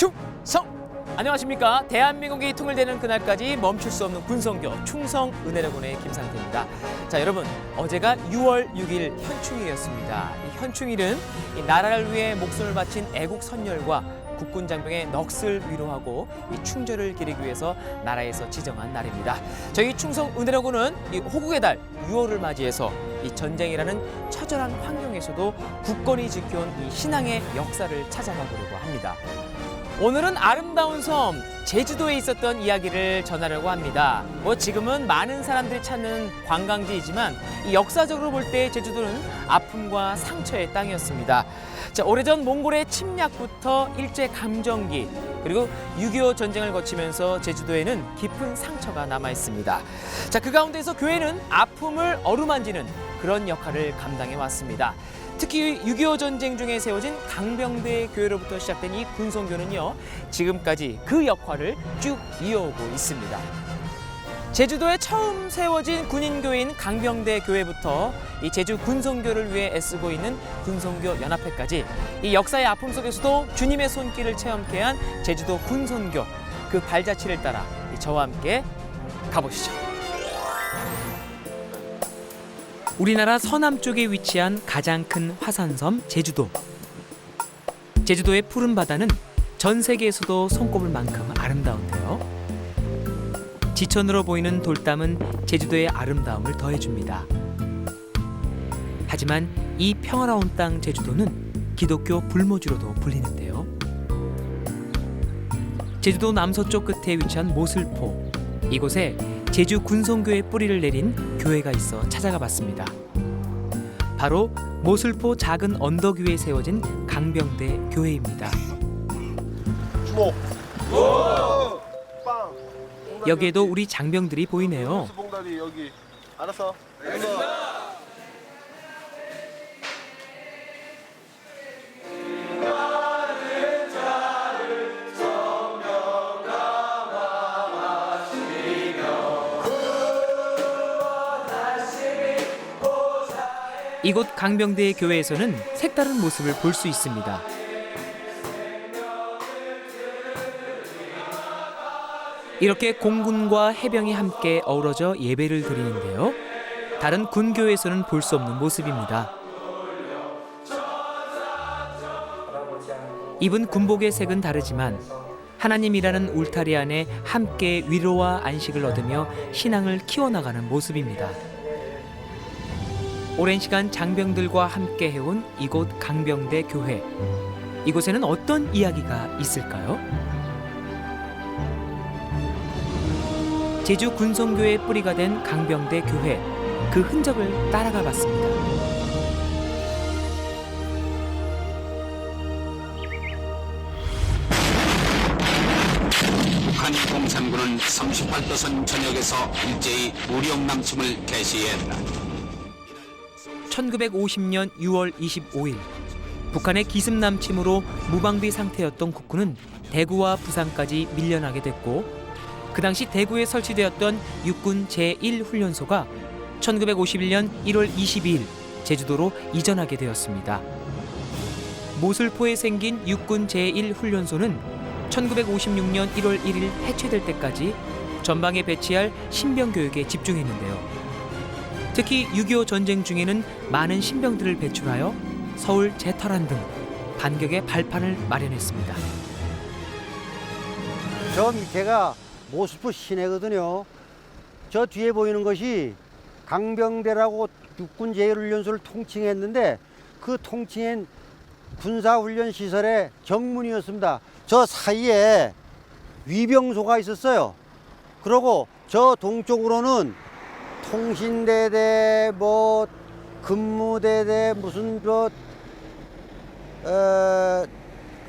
충성! 안녕하십니까. 대한민국이 통일되는 그날까지 멈출 수 없는 군성교 충성은혜로군의 김상태입니다. 자, 여러분, 어제가 6월 6일 현충일이었습니다. 이 현충일은 이 나라를 위해 목숨을 바친 애국 선열과 국군 장병의 넋을 위로하고 이 충절을 기리기 위해서 나라에서 지정한 날입니다. 저희 충성은혜로군은 이 호국의 달 6월을 맞이해서 이 전쟁이라는 처절한 환경에서도 굳건히 지켜온 이 신앙의 역사를 찾아가 보려고 합니다. 오늘은 아름다운 섬 제주도에 있었던 이야기를 전하려고 합니다. 지금은 많은 사람들이 찾는 관광지이지만 이 역사적으로 볼 때 제주도는 아픔과 상처의 땅이었습니다. 자, 오래전 몽골의 침략부터 일제 감정기 그리고 6.25 전쟁을 거치면서 제주도에는 깊은 상처가 남아 있습니다. 자, 그 가운데서 교회는 아픔을 어루만지는 그런 역할을 감당해 왔습니다. 특히 6.25 전쟁 중에 세워진 강병대 교회로부터 시작된 이 군성교는요, 지금까지 그 역할을 쭉 이어오고 있습니다. 제주도에 처음 세워진 군인교회인 강병대 교회부터 이 제주 군성교를 위해 애쓰고 있는 군성교 연합회까지 이 역사의 아픔 속에서도 주님의 손길을 체험케 한 제주도 군성교, 그 발자취를 따라 저와 함께 가보시죠. 우리나라 서남쪽에 위치한 가장 큰 화산섬 제주도. 제주도의 푸른 바다는 전 세계에서도 손꼽을 만큼 아름다운데요. 지천으로 보이는 돌담은 제주도의 아름다움을 더해줍니다. 하지만 이 평화로운 땅 제주도는 기독교 불모지로도 불리는데요. 제주도 남서쪽 끝에 위치한 모슬포. 이곳에 제주 군성교의 뿌리를 내린 교회가 있어 찾아가 봤습니다. 바로 모슬포 작은 언덕 위에 세워진 강병대 교회입니다. 주목. 빵. 여기에도 우리 장병들이 보이네요. 봉다리 여기. 알았어. 이곳 강병대의 교회에서는 색다른 모습을 볼 수 있습니다. 이렇게 공군과 해병이 함께 어우러져 예배를 드리는데요. 다른 군교에서는 볼 수 없는 모습입니다. 입은 군복의 색은 다르지만 하나님이라는 울타리 안에 함께 위로와 안식을 얻으며 신앙을 키워나가는 모습입니다. 오랜 시간 장병들과 함께 해온 이곳 강병대 교회. 이곳에는 어떤 이야기가 있을까요? 제주 군성교의 뿌리가 된 강병대 교회. 그 흔적을 따라가 봤습니다. 북한 공산군은 38도선 전역에서 일제히 무력 남침을 개시했다. 1950년 6월 25일 북한의 기습 남침으로 무방비 상태였던 국군은 대구와 부산까지 밀려나게 됐고, 그 당시 대구에 설치되었던 육군 제1훈련소가 1951년 1월 22일 제주도로 이전하게 되었습니다. 모슬포에 생긴 육군 제1훈련소는 1956년 1월 1일 해체될 때까지 전방에 배치할 신병 교육에 집중했는데요. 특히 6.25 전쟁 중에는 많은 신병들을 배출하여 서울 제터란 등 반격의 발판을 마련했습니다. 저 밑에가 모슬포 시내거든요. 저 뒤에 보이는 것이 강병대라고 육군 제1훈련소를 통칭했는데 그 통칭한 군사훈련시설의 정문이었습니다. 저 사이에 위병소가 있었어요. 그리고 저 동쪽으로는 통신대대, 근무대대, 무슨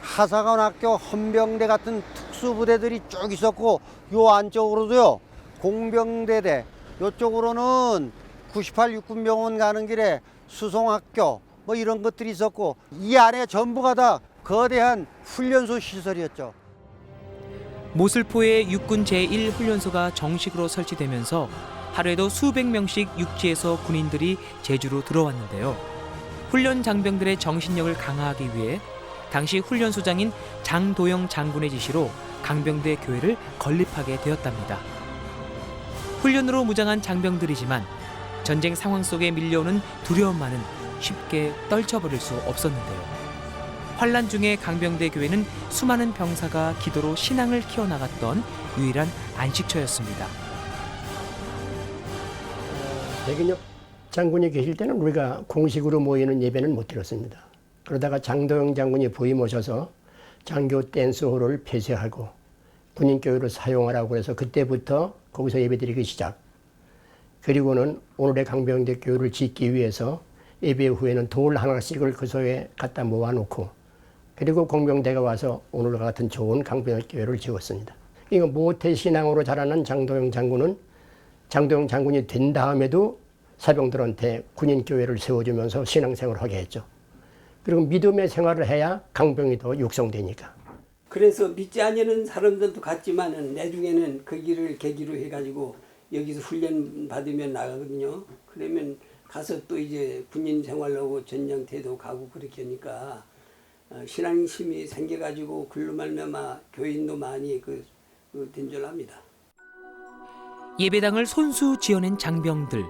하사관학교, 헌병대 같은 특수부대들이 쭉 있었고, 요 안쪽으로도요 공병대대, 요쪽으로는 98 육군병원 가는 길에 수송학교 이런 것들이 있었고, 이 안에 전부가 다 거대한 훈련소 시설이었죠. 모슬포에 육군 제1훈련소가 정식으로 설치되면서 하루에도 수백 명씩 육지에서 군인들이 제주로 들어왔는데요. 훈련 장병들의 정신력을 강화하기 위해 당시 훈련소장인 장도영 장군의 지시로 강병대 교회를 건립하게 되었답니다. 훈련으로 무장한 장병들이지만 전쟁 상황 속에 밀려오는 두려움만은 쉽게 떨쳐버릴 수 없었는데요. 환란 중에 강병대 교회는 수많은 병사가 기도로 신앙을 키워나갔던 유일한 안식처였습니다. 백인혁 장군이 계실 때는 우리가 공식으로 모이는 예배는 못 드렸습니다. 그러다가 장도영 장군이 부임 오셔서 장교 댄스홀을 폐쇄하고 군인교회로 사용하라고 해서 그때부터 거기서 예배드리기 시작. 그리고는 오늘의 강병대 교회를 짓기 위해서 예배 후에는 돌 하나씩을 그 소에 갖다 모아놓고 그리고 공병대가 와서 오늘과 같은 좋은 강병대 교회를 지었습니다. 이거 모태 신앙으로 자라난 장도영 장군은 장도영 장군이 된 다음에도 사병들한테 군인교회를 세워주면서 신앙생활을 하게 했죠. 그리고 믿음의 생활을 해야 강병이 더 육성되니까. 그래서 믿지 않는 사람들도 갔지만은 나중에는 그 길을 계기로 해가지고 여기서 훈련 받으면 나가거든요. 그러면 가서 또 이제 군인 생활하고 전장태도 가고 그렇게 하니까 신앙심이 생겨가지고 글로 말미암아 교인도 많이 된 줄 압니다. 예배당을 손수 지어낸 장병들.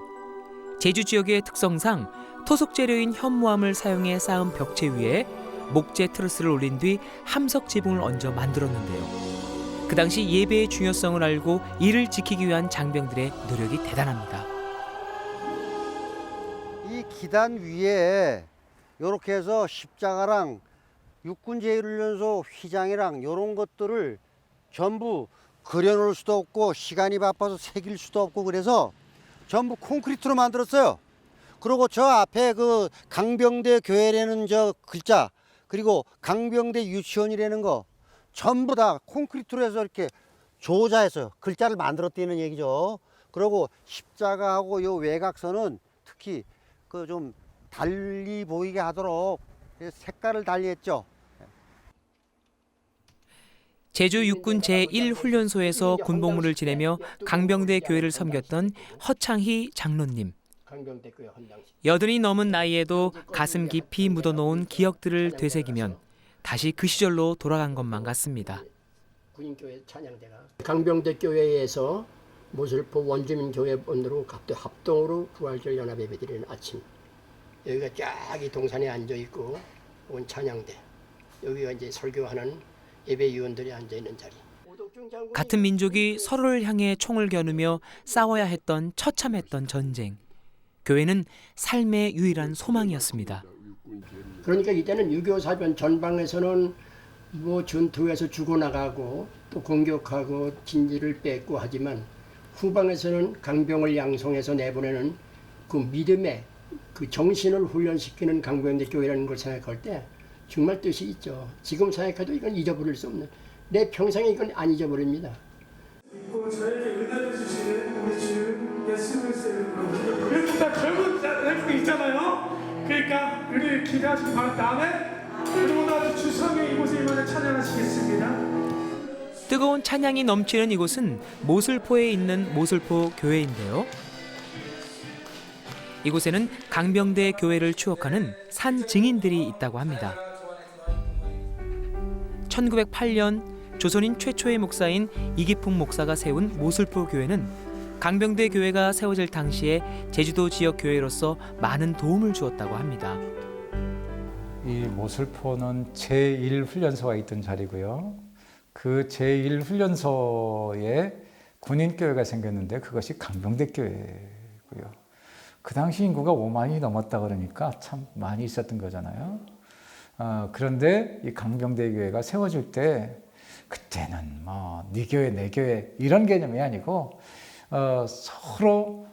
제주 지역의 특성상 토속 재료인 현무암을 사용해 쌓은 벽체 위에 목재 트러스를 올린 뒤 함석 지붕을 얹어 만들었는데요. 그 당시 예배의 중요성을 알고 이를 지키기 위한 장병들의 노력이 대단합니다. 이 기단 위에 이렇게 해서 십자가랑 육군제일훈련소 휘장이랑 이런 것들을 전부 그려놓을 수도 없고 시간이 바빠서 새길 수도 없고 그래서 전부 콘크리트로 만들었어요. 그리고 저 앞에 그 강병대 교회라는 저 글자 그리고 강병대 유치원이라는 거 전부 다 콘크리트로 해서 이렇게 조자해서 글자를 만들었다는 얘기죠. 그리고 십자가하고 요 외곽선은 특히 그 좀 달리 보이게 하도록 색깔을 달리했죠. 제주 육군 제1훈련소에서 군복무를 지내며 강병대 교회를 섬겼던 허창희 장로님. 여든이 넘은 나이에도 가슴 깊이 묻어놓은 기억들을 되새기면 다시 그 시절로 돌아간 것만 같습니다. 군인교회 찬양대가 강병대 교회에서 모슬포 원주민교회원으로 합동으로 부활절 연합 예배드리는 아침. 여기가 쫙 이 동산에 앉아 있고 온 찬양대. 여기가 이제 설교하는 예배위원들이 앉아 있는 자리. 같은 민족이 서로를 향해 총을 겨누며 싸워야 했던 처참했던 전쟁. 교회는 삶의 유일한 소망이었습니다. 그러니까 이때는 6.25 사변 전방에서는 뭐 전투에서 죽어나가고 또 공격하고 진지를 뺏고 하지만 후방에서는 강병을 양성해서 내보내는 그 믿음의 그 정신을 훈련시키는 강병대 교회라는 걸 생각할 때 정말 뜻이 있죠. 지금 생각해도 이건 잊어버릴 수 없는 내 평생에 이건 안 잊어버립니다. 그리고 저에게 은혜를 주시는 우리 주 예수 그리스도의 이름으로 그래서 다 결국 내품이 있잖아요. 그러니까 우리 기대하시기 바랍니다. 아멘. 그리고 나서 주성의 이곳에 임하는 찬양하시겠습니다. 뜨거운 찬양이 넘치는 이곳은 모슬포에 있는 모슬포 교회인데요. 이곳에는 강병대 교회를 추억하는 산 증인들이 있다고 합니다. 1908년 조선인 최초의 목사인 이기풍 목사가 세운 모슬포 교회는 강병대 교회가 세워질 당시에 제주도 지역 교회로서 많은 도움을 주었다고 합니다. 이 모슬포는 제1훈련소가 있던 자리고요. 그 제1훈련소에 군인교회가 생겼는데 그것이 강병대 교회고요. 그 당시 인구가 5만이 넘었다 그러니까 참 많이 있었던 거잖아요. 그런데 이 강병대 교회가 세워질 때 그때는 뭐 네 교회 내 교회 이런 개념이 아니고 서로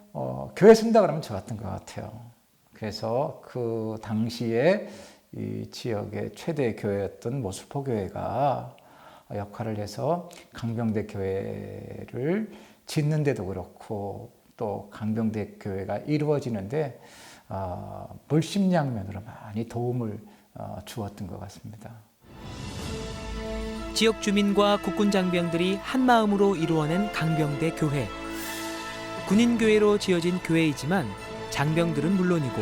교회 쓴다 그러면 좋았던 것 같아요. 그래서 그 당시에 이 지역의 최대 교회였던 모슬포 교회가 역할을 해서 강병대 교회를 짓는 데도 그렇고 또 강병대 교회가 이루어지는데 물심양면으로 많이 도움을 주었던 것 같습니다. 지역 주민과 국군 장병들이 한마음으로 이루어낸 강병대 교회. 군인교회로 지어진 교회이지만 장병들은 물론이고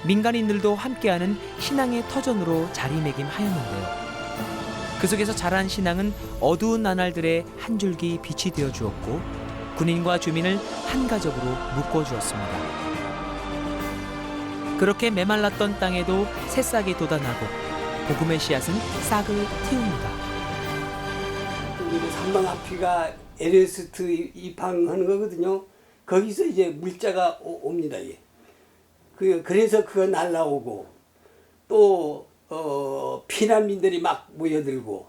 민간인들도 함께하는 신앙의 터전으로 자리매김하였는데요. 그 속에서 자란 신앙은 어두운 나날들의 한 줄기 빛이 되어 주었고 군인과 주민을 한 가족으로 묶어 주었습니다. 그렇게 메말랐던 땅에도 새싹이 돋아나고 복음의 씨앗은 싹을 틔웁니다. 산방합피가 에베레스트 입항하는 거거든요. 거기서 이제 물자가 옵니다. 예. 그래서 그거 날라오고 또 피난민들이 막 모여들고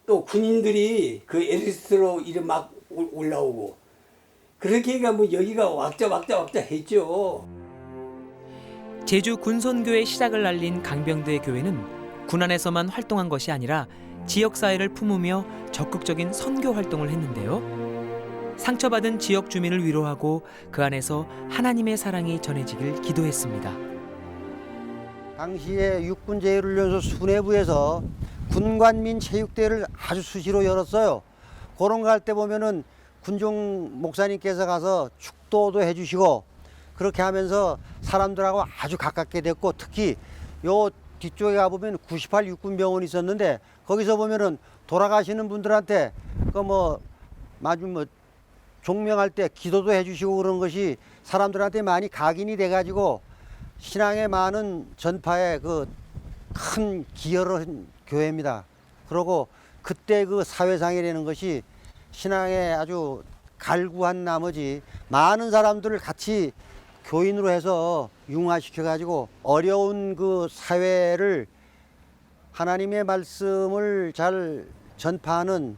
또 군인들이 그 에베레스트로 이래 막 올라오고 그렇게 뭐 여기가 왁자 했죠. 제주 군선교의 시작을 알린 강병대 교회는 군 안에서만 활동한 것이 아니라 지역사회를 품으며 적극적인 선교 활동을 했는데요. 상처받은 지역 주민을 위로하고 그 안에서 하나님의 사랑이 전해지길 기도했습니다. 당시에 육군제일훈련소 수뇌부에서 군관민 체육대회를 아주 수시로 열었어요. 그런 거 할 때 보면은 군종 목사님께서 가서 축도도 해주시고 그렇게 하면서 사람들하고 아주 가깝게 됐고 특히 요 뒤쪽에 가보면 98 육군병원이 있었는데 거기서 보면은 돌아가시는 분들한테 마주 종명할 때 기도도 해주시고 그런 것이 사람들한테 많이 각인이 돼가지고 신앙의 많은 전파에 그 큰 기여를 한 교회입니다. 그리고 그때 그 사회상이라는 것이 신앙에 아주 갈구한 나머지 많은 사람들을 같이 교인으로 해서 융화시켜가지고 어려운 그 사회를 하나님의 말씀을 잘 전파하는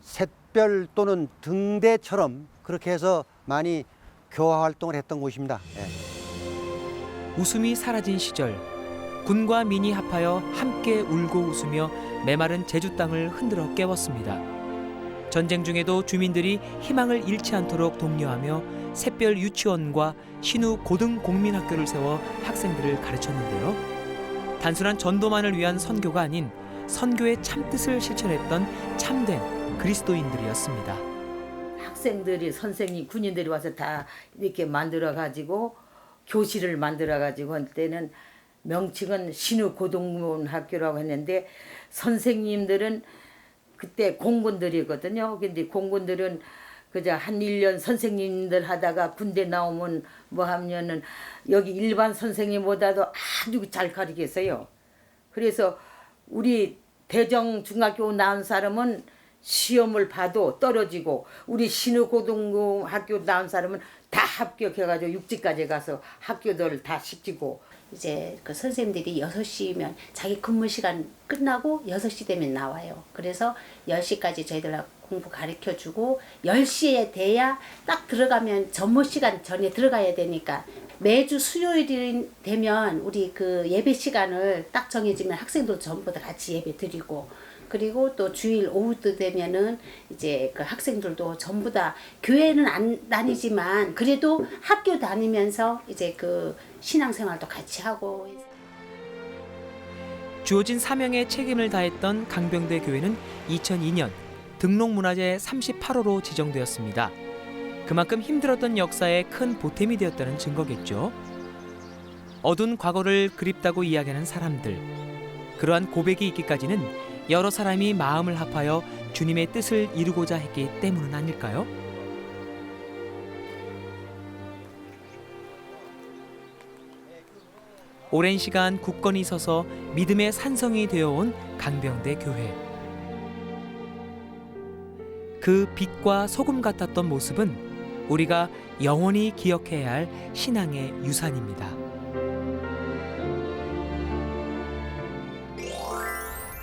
샛별 또는 등대처럼 그렇게 해서 많이 교화 활동을 했던 곳입니다. 예. 웃음이 사라진 시절 군과 민이 합하여 함께 울고 웃으며 메마른 제주 땅을 흔들어 깨웠습니다. 전쟁 중에도 주민들이 희망을 잃지 않도록 독려하며 샛별 유치원과 신우 고등공민학교를 세워 학생들을 가르쳤는데요. 단순한 전도만을 위한 선교가 아닌 선교의 참뜻을 실천했던 참된 그리스도인들이었습니다. 학생들이 선생님 군인들이 와서 다 이렇게 만들어 가지고 교실을 만들어 가지고 할 때는 명칭은 신우 고등공민학교라고 했는데 선생님들은 그때 공군들이거든요. 근데 공군들은 그저 한 1년 선생님들 하다가 군대 나오면 뭐 하면은 여기 일반 선생님보다도 아주 잘 가르쳤어요. 그래서 우리 대정 중학교 나온 사람은 시험을 봐도 떨어지고 우리 신우고등학교 나온 사람은 다 합격해가지고 육지까지 가서 학교들을 다 시키고 이제 그 선생님들이 6시면 자기 근무 시간 끝나고 6시 되면 나와요. 그래서 10시까지 저희들 공부 가르쳐주고 10시에 돼야 딱 들어가면 전무 시간 전에 들어가야 되니까 매주 수요일이 되면 우리 그 예배 시간을 딱 정해지면 학생들 전부 다 같이 예배 드리고 그리고 또 주일 오후도 되면은 이제 그 학생들도 전부 다 교회는 안 다니지만 그래도 학교 다니면서 이제 그 신앙생활도 같이 하고. 주어진 사명에 책임을 다했던 강병대 교회는 2002년 등록문화재 38호로 지정되었습니다. 그만큼 힘들었던 역사에 큰 보탬이 되었다는 증거겠죠. 어두운 과거를 그립다고 이야기하는 사람들. 그러한 고백이 있기까지는 여러 사람이 마음을 합하여 주님의 뜻을 이루고자 했기 때문은 아닐까요? 오랜 시간 굳건히 서서 믿음의 산성이 되어온 강병대 교회. 그 빛과 소금 같았던 모습은 우리가 영원히 기억해야 할 신앙의 유산입니다.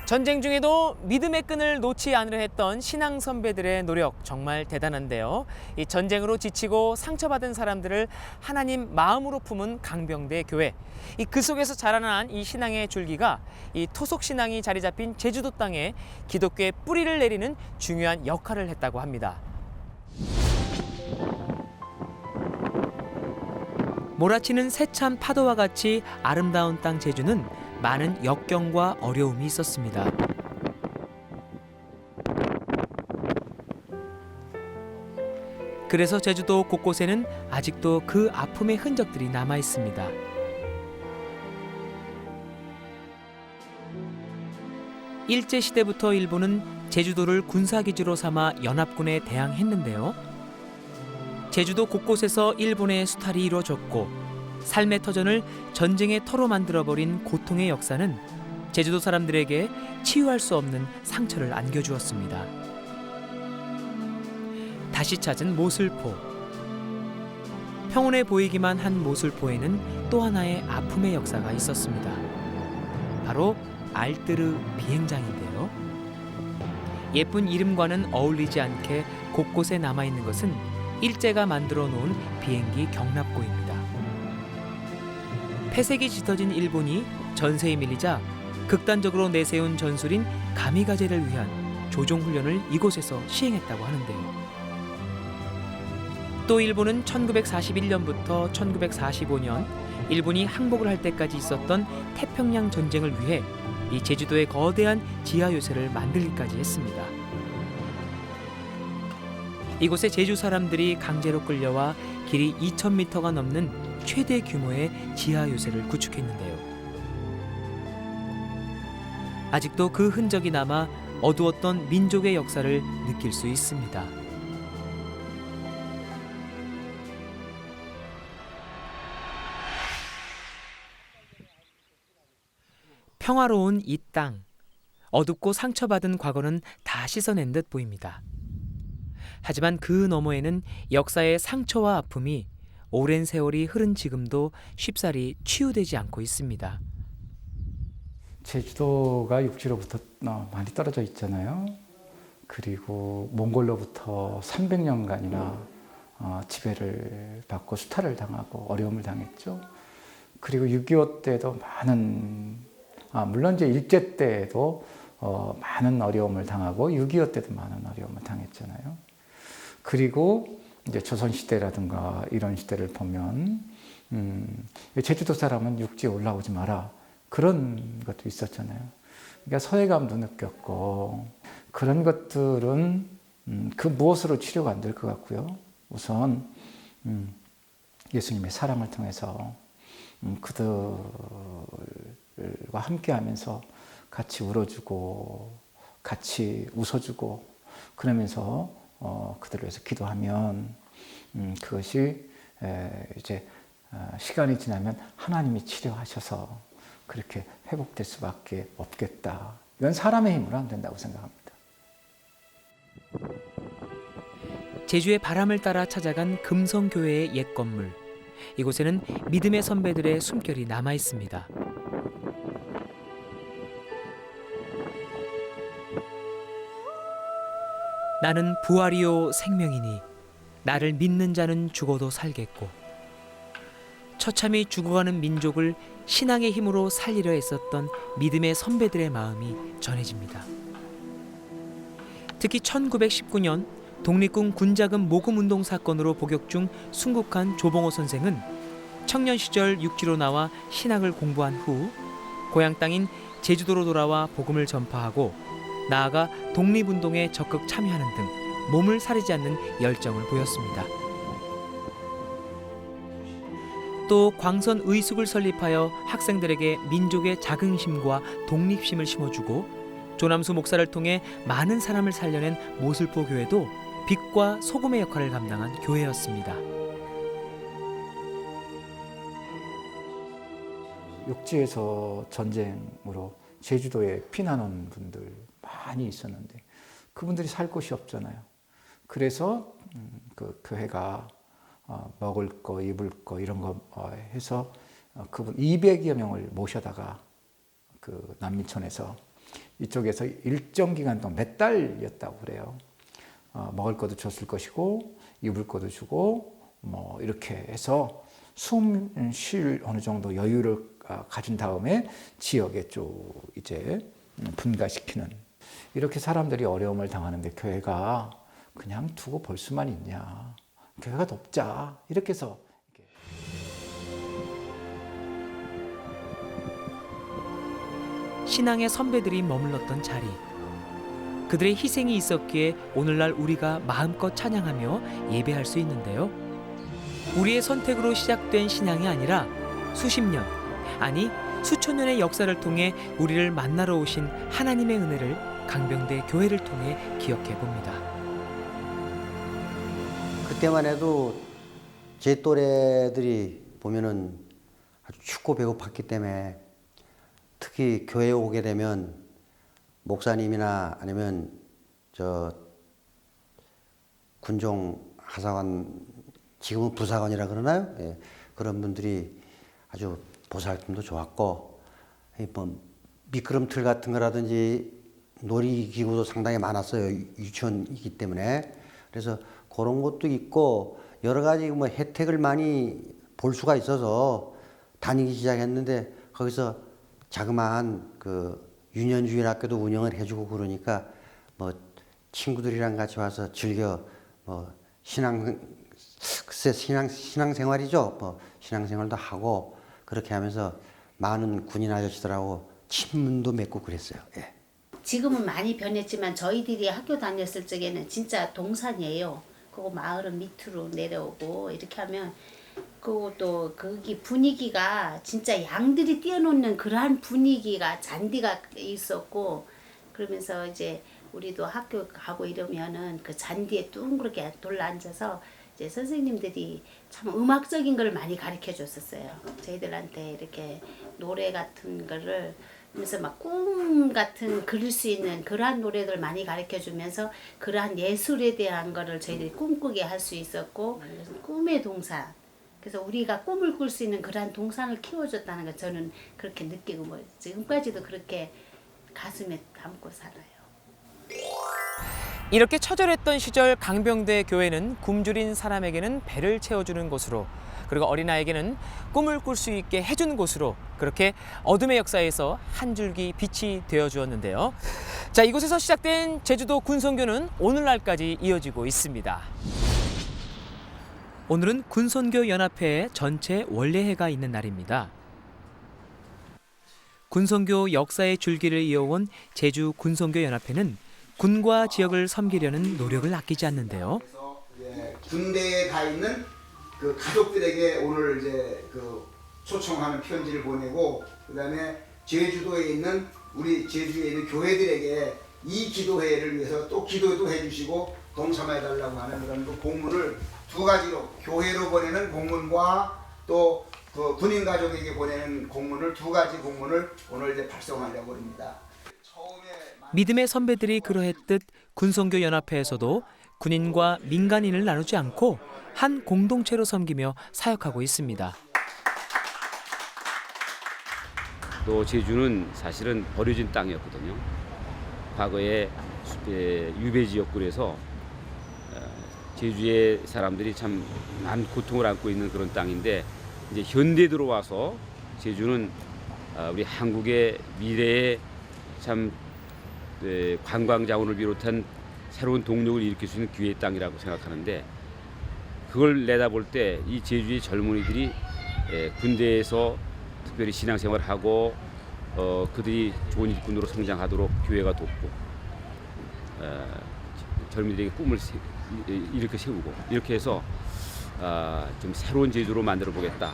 전쟁 중에도 믿음의 끈을 놓지 않으려 했던 신앙 선배들의 노력 정말 대단한데요. 이 전쟁으로 지치고 상처받은 사람들을 하나님 마음으로 품은 강병대 교회. 그 속에서 자라난 이 신앙의 줄기가 이 토속 신앙이 자리 잡힌 제주도 땅에 기독교의 뿌리를 내리는 중요한 역할을 했다고 합니다. 몰아치는 세찬 파도와 같이 아름다운 땅 제주는 많은 역경과 어려움이 있었습니다. 그래서 제주도 곳곳에는 아직도 그 아픔의 흔적들이 남아 있습니다. 일제시대부터 일본은 제주도를 군사기지로 삼아 연합군에 대항했는데요. 제주도 곳곳에서 일본의 수탈이 이루어졌고 삶의 터전을 전쟁의 터로 만들어버린 고통의 역사는 제주도 사람들에게 치유할 수 없는 상처를 안겨주었습니다. 다시 찾은 모슬포. 평온해 보이기만 한 모슬포에는 또 하나의 아픔의 역사가 있었습니다. 바로 알뜨르 비행장인데요. 예쁜 이름과는 어울리지 않게 곳곳에 남아있는 것은 일제가 만들어 놓은 비행기 경납고입니다. 폐색이 짙어진 일본이 전세에 밀리자 극단적으로 내세운 전술인 가미가제를 위한 조종훈련을 이곳에서 시행했다고 하는데요. 또 일본은 1941년부터 1945년 일본이 항복을 할 때까지 있었던 태평양 전쟁을 위해 이 제주도의 거대한 지하 요새를 만들기까지 했습니다. 이곳에 제주 사람들이 강제로 끌려와 길이 2,000m가 넘는 최대 규모의 지하 요새를 구축했는데요. 아직도 그 흔적이 남아 어두웠던 민족의 역사를 느낄 수 있습니다. 평화로운 이 땅, 어둡고 상처받은 과거는 다 씻어낸 듯 보입니다. 하지만 그 너머에는 역사의 상처와 아픔이 오랜 세월이 흐른 지금도 쉽사리 치유되지 않고 있습니다. 제주도가 육지로부터 많이 떨어져 있잖아요. 그리고 몽골로부터 300년간이나 지배를 받고 수탈을 당하고 어려움을 당했죠. 그리고 6.25 때도 물론 이제 일제 때도 많은 어려움을 당하고 6.25 때도 많은 어려움을 당했잖아요. 그리고 이제 조선시대라든가 이런 시대를 보면 제주도 사람은 육지에 올라오지 마라 그런 것도 있었잖아요. 그러니까 서해감도 느꼈고 그런 것들은 그 무엇으로 치료가 안 될 것 같고요. 우선 예수님의 사랑을 통해서 그들과 함께하면서 같이 울어주고 같이 웃어주고 그러면서 그들을 위해서 기도하면 그것이 이제 시간이 지나면 하나님이 치료하셔서 그렇게 회복될 수밖에 없겠다. 이건 사람의 힘으로 안 된다고 생각합니다. 제주의 바람을 따라 찾아간 금성교회의 옛 건물. 이곳에는 믿음의 선배들의 숨결이 남아 있습니다. 나는 부활이요 생명이니 나를 믿는 자는 죽어도 살겠고 처참히 죽어가는 민족을 신앙의 힘으로 살리려 애썼던 믿음의 선배들의 마음이 전해집니다. 특히 1919년 독립군 군자금 모금운동 사건으로 복역 중 순국한 조봉호 선생은 청년 시절 육지로 나와 신학을 공부한 후 고향 땅인 제주도로 돌아와 복음을 전파하고 나아가 독립운동에 적극 참여하는 등 몸을 사리지 않는 열정을 보였습니다. 또 광선 의숙을 설립하여 학생들에게 민족의 자긍심과 독립심을 심어주고 조남수 목사를 통해 많은 사람을 살려낸 모슬포 교회도 빛과 소금의 역할을 감당한 교회였습니다. 육지에서 전쟁으로 제주도에 피난 온 분들 많이 있었는데 그분들이 살 곳이 없잖아요. 그래서 그 교회가 먹을 거, 입을 거 이런 거 해서 그분 200여 명을 모셔다가 그 난민촌에서 이쪽에서 일정 기간 동안 몇 달이었다고 그래요. 먹을 것도 줬을 것이고 입을 것도 주고 뭐 이렇게 해서 숨 쉴 어느 정도 여유를 가진 다음에 지역에 쭉 이제 분가시키는 이렇게 사람들이 어려움을 당하는데 교회가 그냥 두고 볼 수만 있냐. 교회가 돕자 이렇게 해서 신앙의 선배들이 머물렀던 자리. 그들의 희생이 있었기에 오늘날 우리가 마음껏 찬양하며 예배할 수 있는데요. 우리의 선택으로 시작된 신앙이 아니라 수십 년, 아니 수천 년의 역사를 통해 우리를 만나러 오신 하나님의 은혜를 강병대 교회를 통해 기억해 봅니다. 그때만 해도 제 또래들이 보면은 아주 춥고 배고팠기 때문에 특히 교회에 오게 되면 목사님이나 아니면 저 군종 하사관, 지금은 부사관이라 그러나요? 예, 그런 분들이 아주 보살핌도 좋았고, 뭐 미끄럼틀 같은 거라든지 놀이기구도 상당히 많았어요. 유치원이기 때문에. 그래서 그런 것도 있고 여러 가지 뭐 혜택을 많이 볼 수가 있어서 다니기 시작했는데, 거기서 자그마한 그 유년주일학교도 운영을 해주고 그러니까 뭐 친구들이랑 같이 와서 즐겨 뭐 신앙생활이죠. 뭐 신앙생활도 하고 그렇게 하면서 많은 군인 아저씨들하고 친문도 맺고 그랬어요. 예. 지금은 많이 변했지만 저희들이 학교 다녔을 적에는 진짜 동산이에요. 그거 마을은 밑으로 내려오고 이렇게 하면 그것도 거기 분위기가 진짜 양들이 뛰어노는 그러한 분위기가 잔디가 있었고, 그러면서 이제 우리도 학교 가고 이러면은 그 잔디에 둥그렇게 둘러앉아서 이제 선생님들이 참 음악적인 걸 많이 가르쳐 줬었어요. 저희들한테 이렇게 노래 같은 거를 그래서 막 꿈 같은 그릴 수 있는 그러한 노래들 많이 가르쳐 주면서 그러한 예술에 대한 거를 저희들이 꿈꾸게 할 수 있었고, 그래서 꿈의 동산. 그래서 우리가 꿈을 꿀 수 있는 그러한 동산을 키워줬다는 거 저는 그렇게 느끼고 뭐 지금까지도 그렇게 가슴에 담고 살아요. 이렇게 처절했던 시절 강병대 교회는 굶주린 사람에게는 배를 채워주는 곳으로, 그리고 어린아이에게는 꿈을 꿀 수 있게 해준 곳으로, 그렇게 어둠의 역사에서 한 줄기 빛이 되어주었는데요. 자, 이곳에서 시작된 제주도 군선교는 오늘날까지 이어지고 있습니다. 오늘은 군선교 연합회의 전체 원례회가 있는 날입니다. 군선교 역사의 줄기를 이어온 제주 군선교 연합회는 군과 지역을 섬기려는 노력을 아끼지 않는데요. 군대에 가 있는 그 가족들에게 오늘 이제 그 초청하는 편지를 보내고, 그다음에 제주도에 있는 우리 제주에 있는 교회들에게 이 기도회를 위해서 또 기도도 해주시고 동참해 달라고 하는 그런 그 공문을 두 가지로, 교회로 보내는 공문과 또 그 군인 가족에게 보내는 공문을, 두 가지 공문을 오늘 이제 발송하려고 합니다. 믿음의 선배들이 그러했듯 군선교 연합회에서도 군인과 민간인을 나누지 않고 한 공동체로 섬기며 사역하고 있습니다. 또 제주는 사실은 버려진 땅이었거든요. 과거에 유배지였고 그래서 제주의 사람들이 참 많은 고통을 안고 있는 그런 땅인데, 이제 현대에 들어와서 제주는 우리 한국의 미래에 참 관광 자원을 비롯한 새로운 동력을 일으킬 수 있는 기회의 땅이라고 생각하는데, 그걸 내다볼 때 이 제주의 젊은이들이 군대에서 특별히 신앙생활을 하고 그들이 좋은 일꾼으로 성장하도록 교회가 돕고 젊은이들에게 꿈을 이렇게 세우고, 이렇게 해서 좀 새로운 제주로 만들어 보겠다.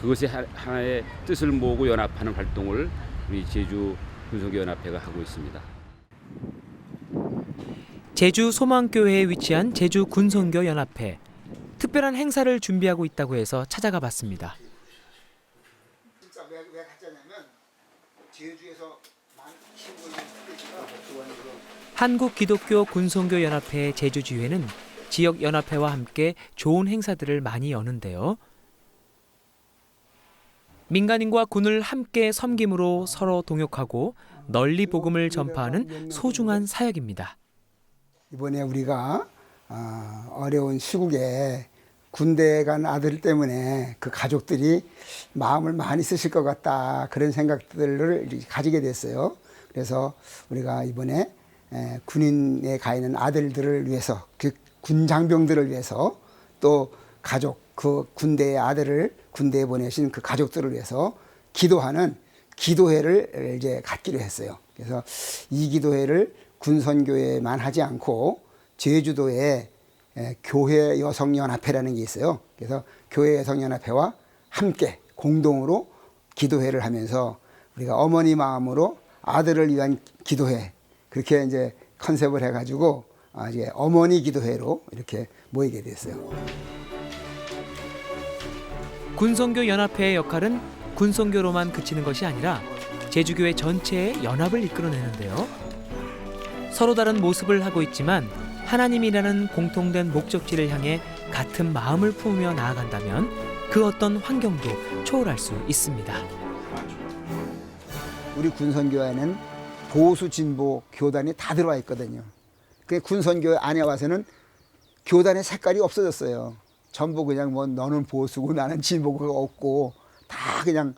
그것에 하나의 뜻을 모으고 연합하는 활동을 우리 제주 군선교 연합회가 하고 있습니다. 제주 소망교회에 위치한 제주 군선교 연합회. 특별한 행사를 준비하고 있다고 해서 찾아가 봤습니다. 진짜 왜 갔냐면 제주에서 많은 친구들이 한국기독교 군선교 연합회 제주지회는 지역 연합회와 함께 좋은 행사들을 많이 여는데요. 민간인과 군을 함께 섬김으로 서로 동역하고 널리 복음을 전파하는 소중한 사역입니다. 이번에 우리가 어려운 시국에 군대에 간 아들 때문에 그 가족들이 마음을 많이 쓰실 것 같다, 그런 생각들을 가지게 됐어요. 그래서 우리가 이번에 군인에 가 있는 아들들을 위해서, 그 군장병들을 위해서, 또 가족, 그 군대의 아들을 군대에 보내신 그 가족들을 위해서 기도하는 기도회를 이제 갖기로 했어요. 그래서 이 기도회를 군선교회만 하지 않고 제주도에 교회 여성연합회라는 게 있어요. 그래서 교회 여성연합회와 함께 공동으로 기도회를 하면서 우리가 어머니 마음으로 아들을 위한 기도회 그렇게 이제 컨셉을 해가지고 이제 어머니 기도회로 이렇게 모이게 됐어요. 군선교 연합회의 역할은 군선교로만 그치는 것이 아니라 제주교회 전체의 연합을 이끌어내는데요. 서로 다른 모습을 하고 있지만 하나님이라는 공통된 목적지를 향해 같은 마음을 품으며 나아간다면 그 어떤 환경도 초월할 수 있습니다. 우리 군선교회는 보수 진보 교단이 다 들어와 있거든요. 그 군선교회 안에 와서는 교단의 색깔이 없어졌어요. 전부 그냥 뭐 너는 보수고 나는 진보가 없고 다 그냥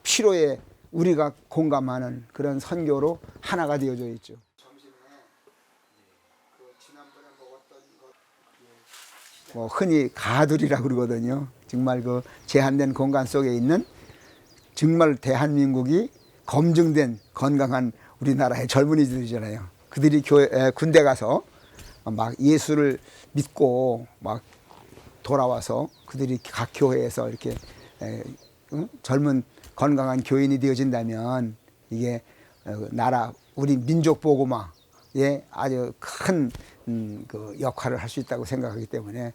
피로에 우리가 공감하는 그런 선교로 하나가 되어져 있죠. 뭐 흔히 가두리라고 그러거든요. 정말 그 제한된 공간 속에 있는 정말 대한민국이 검증된 건강한 우리나라의 젊은이들이잖아요. 그들이 군대 가서 막 예수를 믿고 막 돌아와서 그들이 각 교회에서 이렇게 젊은 건강한 교인이 되어진다면 이게 나라 우리 민족 보고마에 아주 큰 그 역할을 할 수 있다고 생각하기 때문에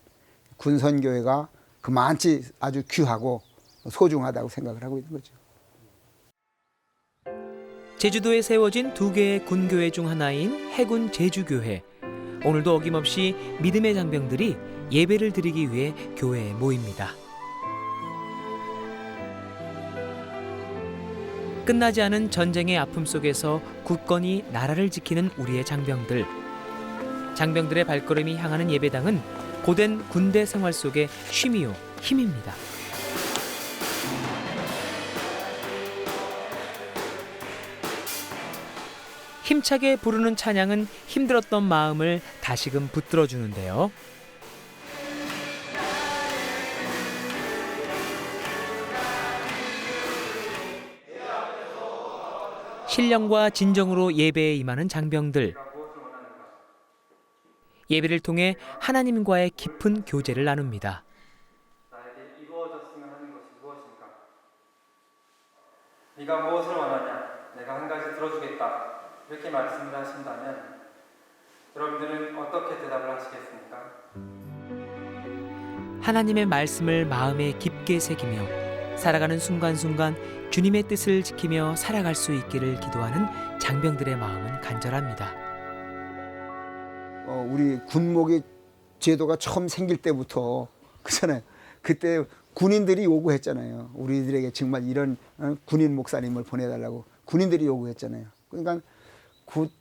군선교회가 그만치 아주 귀하고 소중하다고 생각을 하고 있는 거죠. 제주도에 세워진 두 개의 군교회 중 하나인 해군 제주교회. 오늘도 어김없이 믿음의 장병들이 예배를 드리기 위해 교회에 모입니다. 끝나지 않은 전쟁의 아픔 속에서 굳건히 나라를 지키는 우리의 장병들. 장병들의 발걸음이 향하는 예배당은 고된 군대 생활 속의 쉼이요 힘입니다. 힘차게 부르는 찬양은 힘들었던 마음을 다시금 붙들어주는데요. 신령과 진정으로 예배에 임하는 장병들. 예배를 통해 하나님과의 깊은 교제를 나눕니다. 나에게 이루어졌으면 하는 것이 무엇인가? 네가 무엇을 원하냐? 내가 한 가지 들어주겠다. 이렇게 말씀을 하신다면 여러분들은 어떻게 대답을 하시겠습니까? 하나님의 말씀을 마음에 깊게 새기며 살아가는 순간순간 주님의 뜻을 지키며 살아갈 수 있기를 기도하는 장병들의 마음은 간절합니다. 우리 군목의 제도가 처음 생길 때부터 그잖아요. 그때 군인들이 요구했잖아요. 우리들에게 정말 이런 군인 목사님을 보내달라고 군인들이 요구했잖아요. 그러니까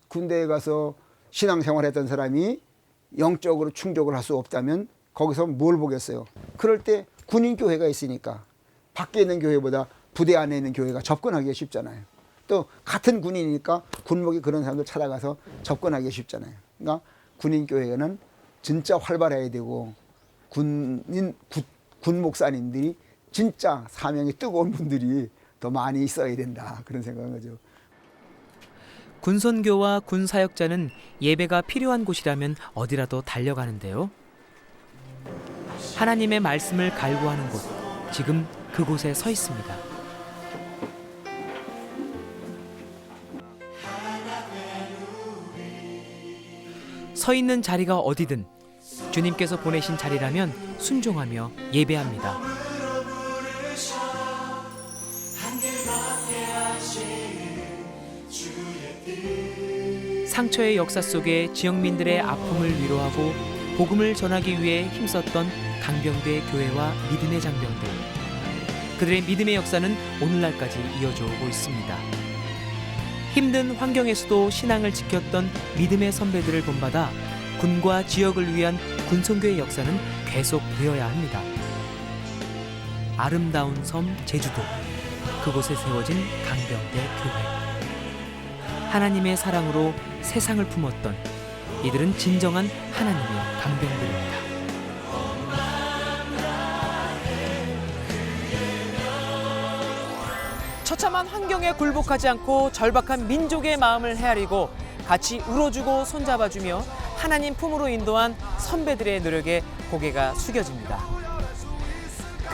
군대에 가서 신앙생활했던 사람이 영적으로 충족을 할 수 없다면 거기서 뭘 보겠어요. 그럴 때 군인교회가 있으니까 밖에 있는 교회보다 부대 안에 있는 교회가 접근하기가 쉽잖아요. 또 같은 군인이니까 군목이 그런 사람들 찾아가서 접근하기가 쉽잖아요. 그러니까 군인교회는 진짜 활발해야 되고 군 목사님들이 진짜 사명이 뜨거운 분들이 더 많이 있어야 된다. 그런 생각인 거죠. 군선교와 군사역자는 예배가 필요한 곳이라면 어디라도 달려가는데요. 하나님의 말씀을 갈구하는 곳, 지금 그곳에 서 있습니다. 서 있는 자리가 어디든 주님께서 보내신 자리라면 순종하며 예배합니다. 상처의 역사 속에 지역민들의 아픔을 위로하고 복음을 전하기 위해 힘썼던 강병대 교회와 믿음의 장병들. 그들의 믿음의 역사는 오늘날까지 이어져 오고 있습니다. 힘든 환경에서도 신앙을 지켰던 믿음의 선배들을 본받아 군과 지역을 위한 군선교의 역사는 계속되어야 합니다. 아름다운 섬 제주도, 그곳에 세워진 강병대 교회. 하나님의 사랑으로 세상을 품었던 이들은 진정한 하나님의 강병들입니다. 처참한 환경에 굴복하지 않고 절박한 민족의 마음을 헤아리고 같이 울어주고 손잡아주며 하나님 품으로 인도한 선배들의 노력에 고개가 숙여집니다.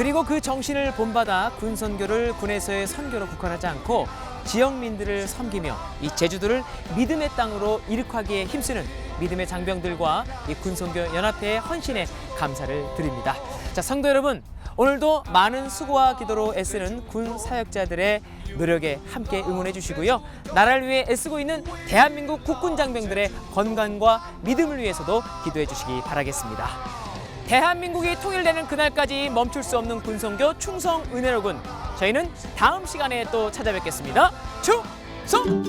그리고 그 정신을 본받아 군선교를 군에서의 선교로 국한하지 않고 지역민들을 섬기며 이 제주도를 믿음의 땅으로 이룩하기에 힘쓰는 믿음의 장병들과 이 군선교 연합회의 헌신에 감사를 드립니다. 자, 성도 여러분, 오늘도 많은 수고와 기도로 애쓰는 군 사역자들의 노력에 함께 응원해 주시고요. 나라를 위해 애쓰고 있는 대한민국 국군 장병들의 건강과 믿음을 위해서도 기도해 주시기 바라겠습니다. 대한민국이 통일되는 그날까지 멈출 수 없는 군선교 충성 은혜로군. 저희는 다음 시간에 또 찾아뵙겠습니다. 충성!